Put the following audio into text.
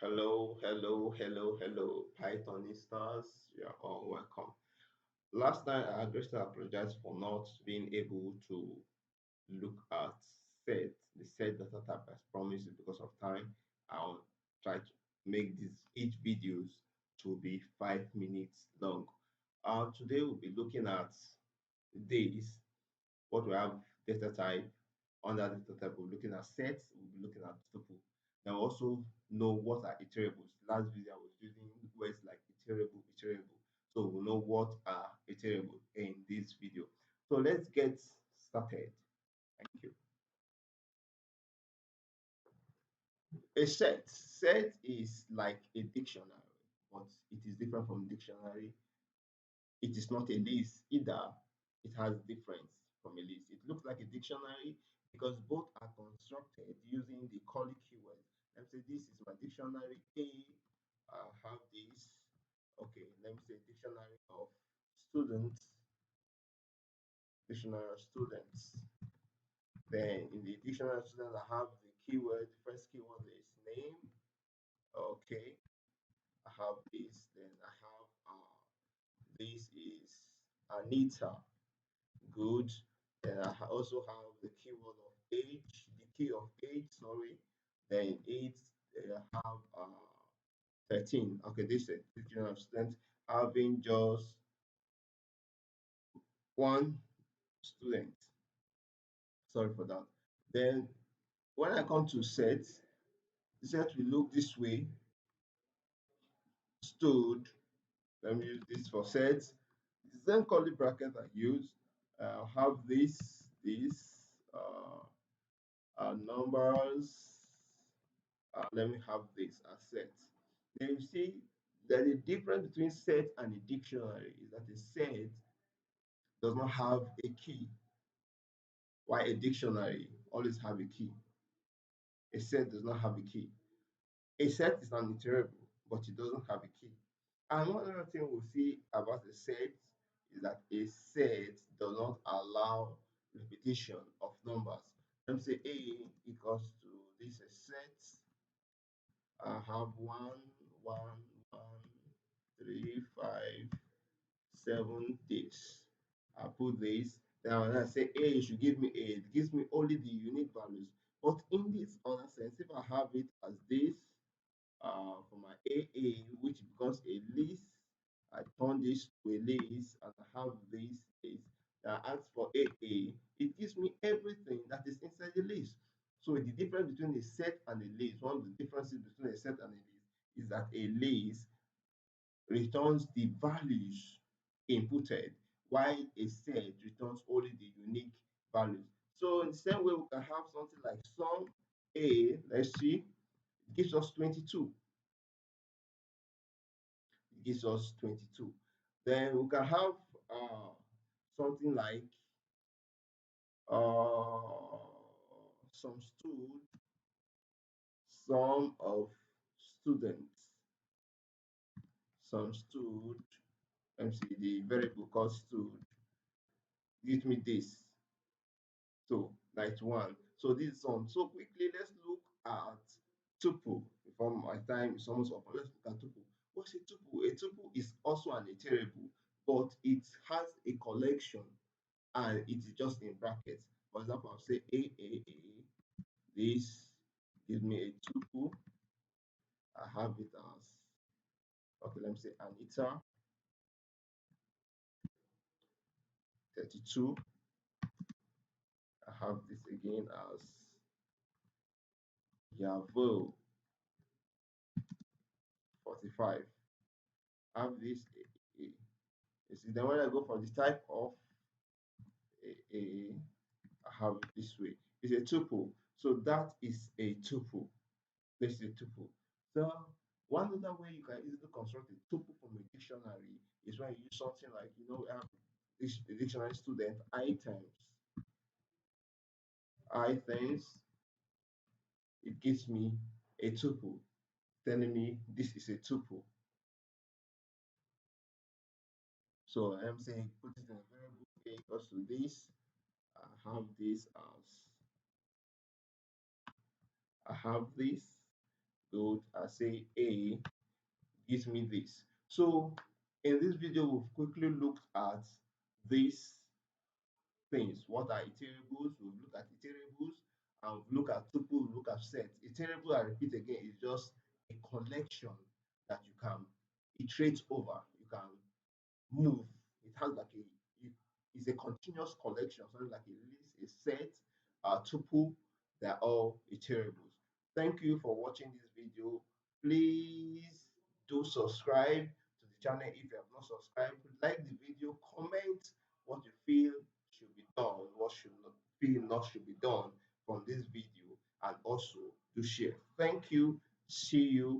Hello, hello, hello, hello, Pythonistas. You are all welcome. Last time I agreed to apologize for not being able to look at the set data type as promised because of time. I'll try to make this each videos to be 5 minutes long. Today we'll be looking at days, what we have data type. Under data type, we're looking at sets, we'll be looking at tuple. Now also know what are iterables. Last video I was using words like iterable. So we'll know what are iterable in this video. So let's get started. Thank you. A set is like a dictionary, but it is different from dictionary. It is not a list either. It has difference from a list. It looks like a dictionary because both are constructed using the curly keyword. Let me say this is my dictionary A. I have this. Okay, let me say dictionary of students. Dictionary of students. Then in the dictionary of students, I have the keyword. The first keyword is name. Okay, I have this. Then I have this is Anita. Good. Then I also have the keyword of age, the key of age, sorry. Then eight, I have 13. Okay, this is a dictionary of students having just one student. Sorry for that. Then when I come to set will look this way. Stood. Let me use this for set. The same curly bracket I use. I'll have this numbers. Let me have this as set. Then you see that the difference between set and a dictionary is that a set does not have a key, while a dictionary always have a key. A set does not have a key. A set is an iterable, but it doesn't have a key. And one other thing we'll see about a set is that a set does not allow repetition of numbers. Let me say A equals to this a set. I have one, 3, 5, 7 days. I put this. Then when I say A, it should give me A. It gives me only the unique values. But in this other sense, if I have it as this for my AA, which becomes a list, I turn this to a list and I have this list. Then I ask for AA, it gives me everything that is inside the list. So the difference between a set and a list, one of the differences between a set and a list is that a list returns the values inputted, while a set returns only the unique values. So in the same way, we can have something like sum A, let's see, it gives us 22. It gives us 22. Then we can have something like uh, some stood, sum of students, some stood, let me see, the variable called stood, gives me this. So 91. So this is on. So quickly, let's look at tuple. Before my time is almost up, let's look at tuple. What's a tuple? A tuple is also an iterable, but it has a collection and it is just in brackets. For example, I'll say AAA. This gives me a tuple. I have it as, okay, let me say Anita 32. I have this again as Yavo 45. I have this you see, then when I go for the type of I have it this way. It's a tuple. So that is a tuple. This is a tuple. So one other way you can easily construct a tuple from a dictionary is when you use something like, this the dictionary student items, it gives me a tuple, telling me this is a tuple. So I'm saying put it in a variable A equals to this. I have this as I have this. load and say A gives me this. So in this video, we've quickly looked at these things. What are iterables? We've looked at iterables and we've looked at tuple, we've looked at sets. Iterable, I repeat again, is just a collection that you can iterate over. You can move. It has like it's a continuous collection, something like a list, a set, a tuple. They're all iterables. Thank you for watching this video. Please do subscribe to the channel if you have not subscribed. Like the video, comment what you feel should be done, what should not feel not should be done from this video, and also to share. Thank you. See you